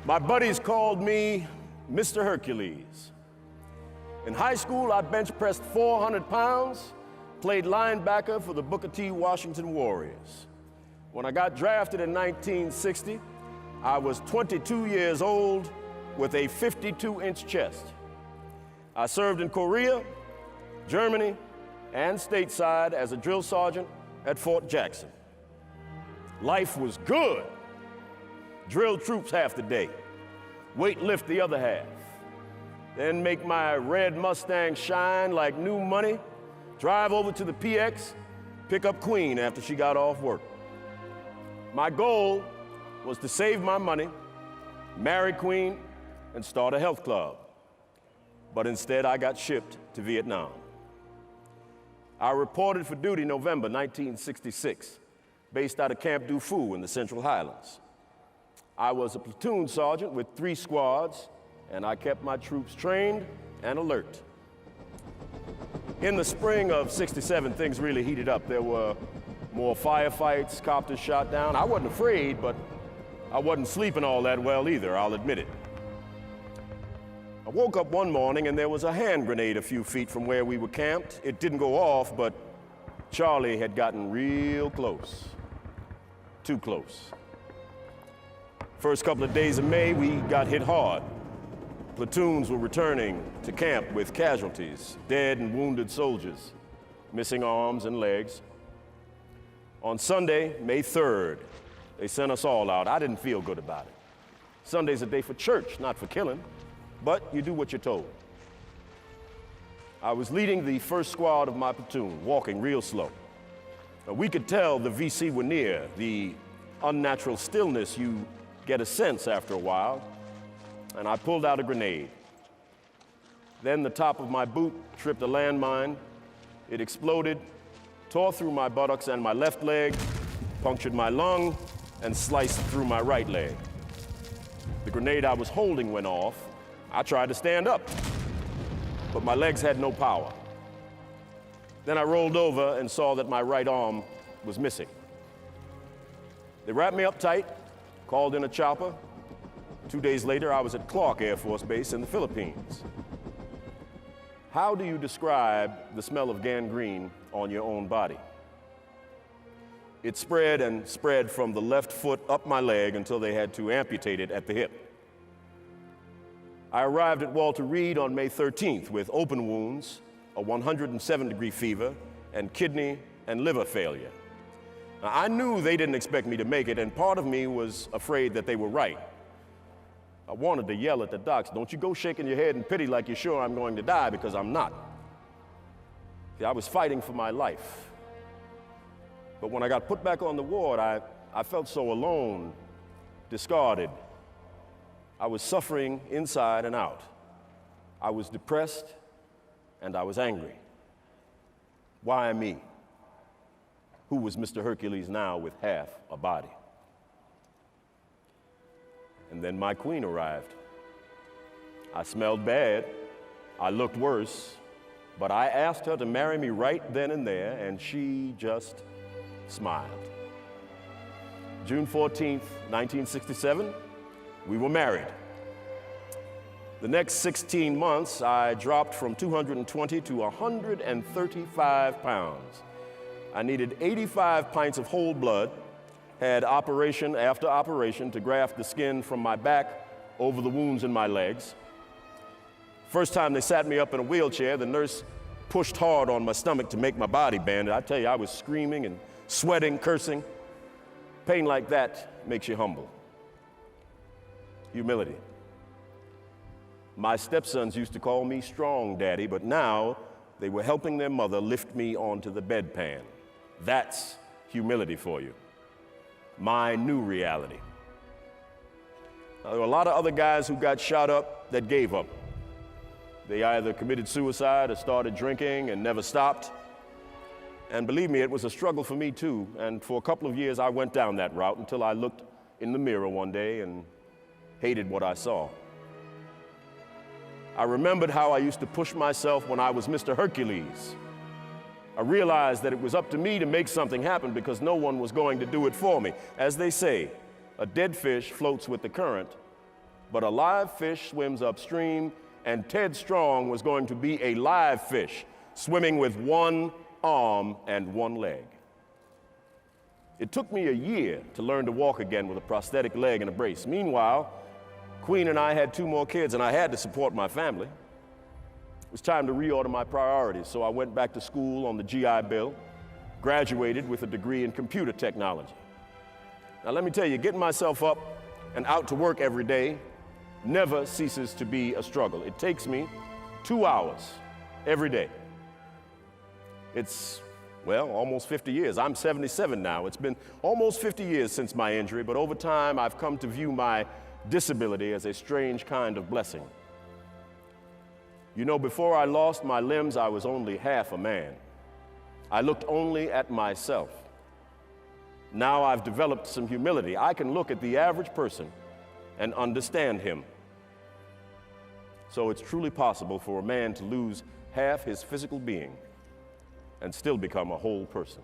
My buddies called me Mr. Hercules. In high school, I bench pressed 400 pounds, played linebacker for the Booker T. Washington Warriors. When I got drafted in 1960, I was 22 years old with a 52-inch chest. I served in Korea, Germany, and stateside as a drill sergeant at Fort Jackson. Life was good. Drill troops half the day, weight lift the other half, then make my red Mustang shine like new money, drive over to the PX, pick up Queen after she got off work. My goal was to save my money, marry Queen, and start a health club. But instead, I got shipped to Vietnam. I reported for duty November 1966, based out of Camp Du Phu in the Central Highlands. I was a platoon sergeant with 3 squads, and I kept my troops trained and alert. In the spring of '67, things really heated up. There were more firefights, copters shot down. I wasn't afraid, but I wasn't sleeping all that well either, I'll admit it. I woke up one morning and there was a hand grenade a few feet from where we were camped. It didn't go off, but Charlie had gotten real close. Too close. First couple of days of May, we got hit hard. Platoons were returning to camp with casualties, dead and wounded soldiers, missing arms and legs. On Sunday, May 3rd, they sent us all out. I didn't feel good about it. Sunday's a day for church, not for killing, but you do what you're told. I was leading the first squad of my platoon, walking real slow. We could tell the VC were near, the unnatural stillness you get a sense after a while, and I pulled out a grenade. Then the top of my boot tripped a landmine. It exploded, tore through my buttocks and my left leg, punctured my lung, and sliced through my right leg. The grenade I was holding went off. I tried to stand up, but my legs had no power. Then I rolled over and saw that my right arm was missing. They wrapped me up tight, called in a chopper. 2 days later, I was at Clark Air Force Base in the Philippines. How do you describe the smell of gangrene on your own body? It spread and spread from the left foot up my leg until they had to amputate it at the hip. I arrived at Walter Reed on May 13th with open wounds, a 107-degree fever, and kidney and liver failure. Now, I knew they didn't expect me to make it, and part of me was afraid that they were right. I wanted to yell at the docs, don't you go shaking your head in pity like you're sure I'm going to die, because I'm not. See, I was fighting for my life. But when I got put back on the ward, I felt so alone, discarded. I was suffering inside and out. I was depressed and I was angry. Why me? Who was Mr. Hercules now with half a body? And then my queen arrived. I smelled bad, I looked worse, but I asked her to marry me right then and there, and she just smiled. June 14th, 1967, we were married. The next 16 months, I dropped from 220 to 135 pounds. I needed 85 pints of whole blood, had operation after operation to graft the skin from my back over the wounds in my legs. First time they sat me up in a wheelchair, the nurse pushed hard on my stomach to make my body bend. I tell you, I was screaming and sweating, cursing. Pain like that makes you humble. Humility. My stepsons used to call me Strong Daddy, but now they were helping their mother lift me onto the bedpan. That's humility for you. My new reality. Now, there were a lot of other guys who got shot up that gave up. They either committed suicide or started drinking and never stopped. And believe me, it was a struggle for me too. And for a couple of years, I went down that route until I looked in the mirror one day and hated what I saw. I remembered how I used to push myself when I was Mr. Hercules. I realized that it was up to me to make something happen because no one was going to do it for me. As they say, a dead fish floats with the current, but a live fish swims upstream, and Ted Strong was going to be a live fish, swimming with one arm and one leg. It took me a year to learn to walk again with a prosthetic leg and a brace. Meanwhile, Queen and I had 2 more kids, and I had to support my family. It was time to reorder my priorities, so I went back to school on the GI Bill, graduated with a degree in computer technology. Now let me tell you, getting myself up and out to work every day never ceases to be a struggle. It takes me 2 hours every day. It's, well, almost 50 years. I'm 77 now. It's been almost 50 years since my injury, but over time I've come to view my disability as a strange kind of blessing. You know, before I lost my limbs, I was only half a man. I looked only at myself. Now I've developed some humility. I can look at the average person and understand him. So it's truly possible for a man to lose half his physical being and still become a whole person.